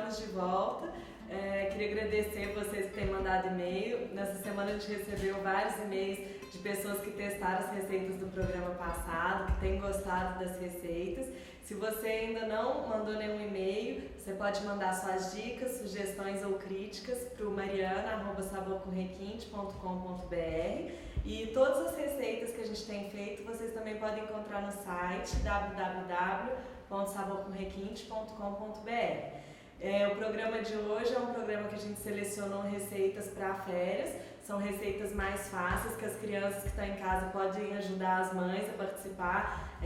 estamos de volta. Queria agradecer vocês por terem mandado e-mail. Nessa semana a gente recebeu vários e-mails de pessoas que testaram as receitas do programa passado, que têm gostado das receitas. Se você ainda não mandou nenhum e-mail, você pode mandar suas dicas, sugestões ou críticas para o mariana@saborcomrequinte.com.br. E todas as receitas que a gente tem feito, vocês também podem encontrar no site www.saborcomrequinte.com.br. O programa de hoje é um programa que a gente selecionou receitas para férias. São receitas mais fáceis que as crianças que estão em casa podem ajudar as mães a participar,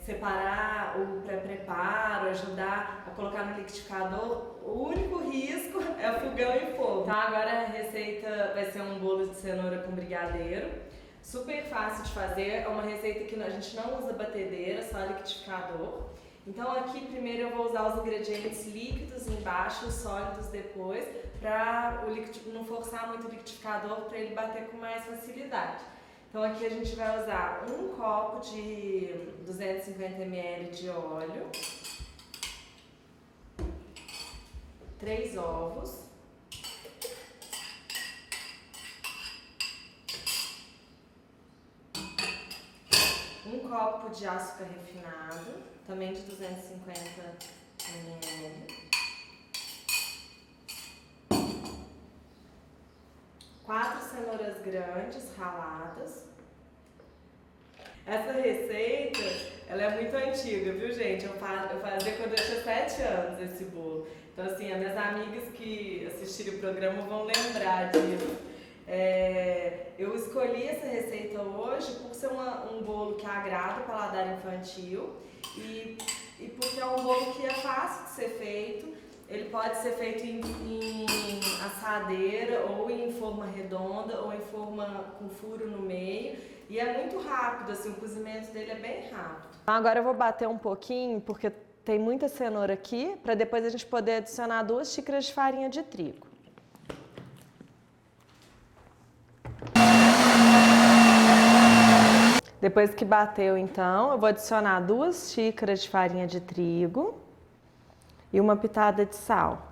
separar o pré-preparo, ajudar a colocar no liquidificador. O único risco é o fogão e fogo. Então agora a receita vai ser um bolo de cenoura com brigadeiro. Super fácil de fazer, é uma receita que a gente não usa batedeira, só liquidificador. Então aqui primeiro eu vou usar os ingredientes líquidos embaixo, sólidos depois, para não forçar muito o liquidificador, para ele bater com mais facilidade. Então aqui a gente vai usar um copo de 250 ml de óleo, 3 ovos, um copo de açúcar refinado, também de 250 ml, 4 cenouras grandes raladas. Essa receita, ela é muito antiga, viu gente? Eu fazia quando eu tinha 7 anos esse bolo. Então assim, as minhas amigas que assistiram o programa vão lembrar disso. Eu escolhi essa receita hoje por ser um bolo que agrada o paladar infantil e porque é um bolo que é fácil de ser feito. Ele pode ser feito em assadeira ou em forma redonda ou em forma com furo no meio e é muito rápido, assim, o cozimento dele é bem rápido. Agora eu vou bater um pouquinho porque tem muita cenoura aqui para depois a gente poder adicionar 2 xícaras de farinha de trigo. Depois que bateu, então, eu vou adicionar 2 xícaras de farinha de trigo e uma pitada de sal.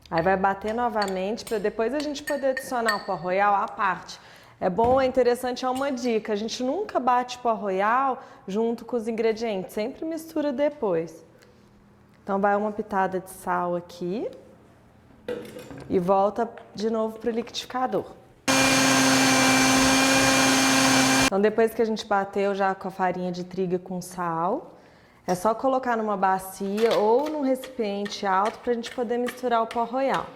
Aí vai bater novamente para depois a gente poder adicionar o pó royal à parte. É interessante, é uma dica, a gente nunca bate pó royal junto com os ingredientes, sempre mistura depois. Então vai uma pitada de sal aqui e volta de novo para o liquidificador. Então depois que a gente bateu já com a farinha de trigo e com sal, é só colocar numa bacia ou num recipiente alto para a gente poder misturar o pó royal.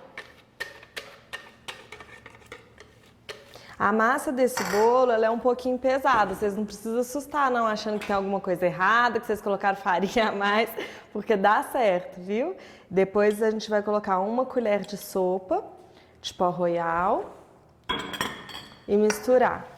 A massa desse bolo ela é um pouquinho pesada, vocês não precisam assustar não, achando que tem alguma coisa errada, que vocês colocaram farinha a mais, porque dá certo, viu? Depois a gente vai colocar 1 colher de sopa de pó royal e misturar.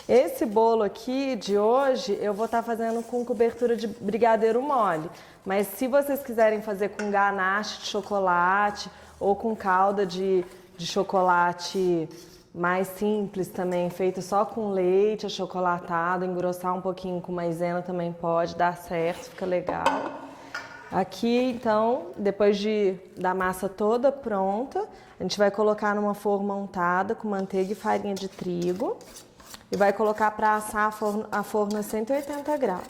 Esse bolo aqui de hoje eu vou estar fazendo com cobertura de brigadeiro mole, mas se vocês quiserem fazer com ganache de chocolate ou com calda de chocolate mais simples também, feito só com leite achocolatado, engrossar um pouquinho com maisena também pode dar certo, fica legal. Aqui então, depois da massa toda pronta, a gente vai colocar numa forma untada com manteiga e farinha de trigo. E vai colocar para assar a forno a 180 graus.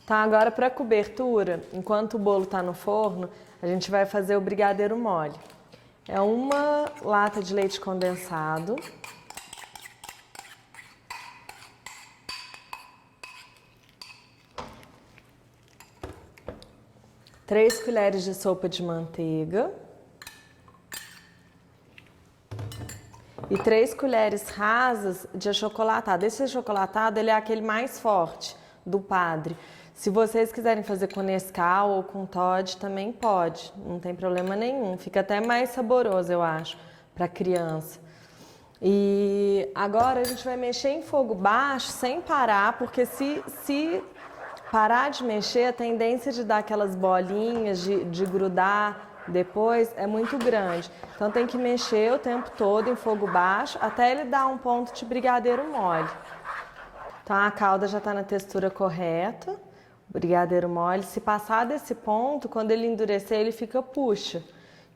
Então agora para a cobertura, enquanto o bolo está no forno, a gente vai fazer o brigadeiro mole. É 1 lata de leite condensado. 3 colheres de sopa de manteiga. E 3 colheres rasas de achocolatado. Esse achocolatado ele é aquele mais forte do Padre. Se vocês quiserem fazer com Nescau ou com Toddy, também pode. Não tem problema nenhum. Fica até mais saboroso, eu acho, para criança. E agora a gente vai mexer em fogo baixo sem parar, porque se parar de mexer, a tendência de dar aquelas bolinhas, de grudar depois é muito grande. Então tem que mexer o tempo todo em fogo baixo até ele dar um ponto de brigadeiro mole. Então a calda já está na textura correta, o brigadeiro mole. Se passar desse ponto, quando ele endurecer, ele fica puxa.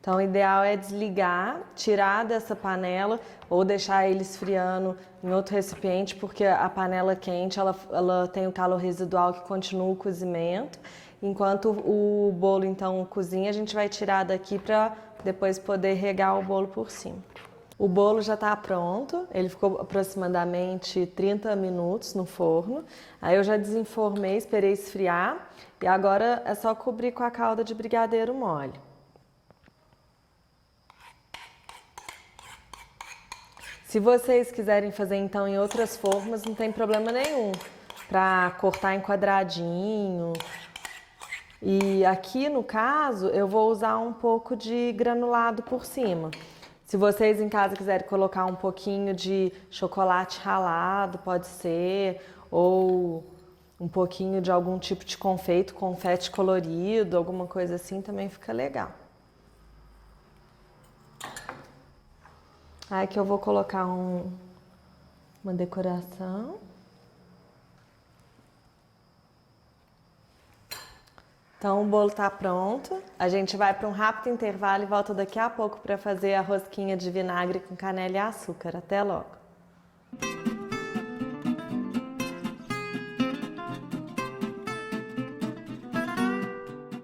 Então o ideal é desligar, tirar dessa panela ou deixar ele esfriando em outro recipiente, porque a panela quente ela tem o calor residual que continua o cozimento. Enquanto o bolo então cozinha, a gente vai tirar daqui para depois poder regar o bolo por cima. O bolo já está pronto, ele ficou aproximadamente 30 minutos no forno. Aí eu já desenformei, esperei esfriar e agora é só cobrir com a calda de brigadeiro mole. Se vocês quiserem fazer então em outras formas, não tem problema nenhum, para cortar em quadradinho. E aqui no caso eu vou usar um pouco de granulado por cima. Se vocês em casa quiserem colocar um pouquinho de chocolate ralado, pode ser, ou um pouquinho de algum tipo de confeito, confete colorido, alguma coisa assim também fica legal. Aí que eu vou colocar uma decoração. Então o bolo tá pronto. A gente vai para um rápido intervalo e volta daqui a pouco para fazer a rosquinha de vinagre com canela e açúcar. Até logo!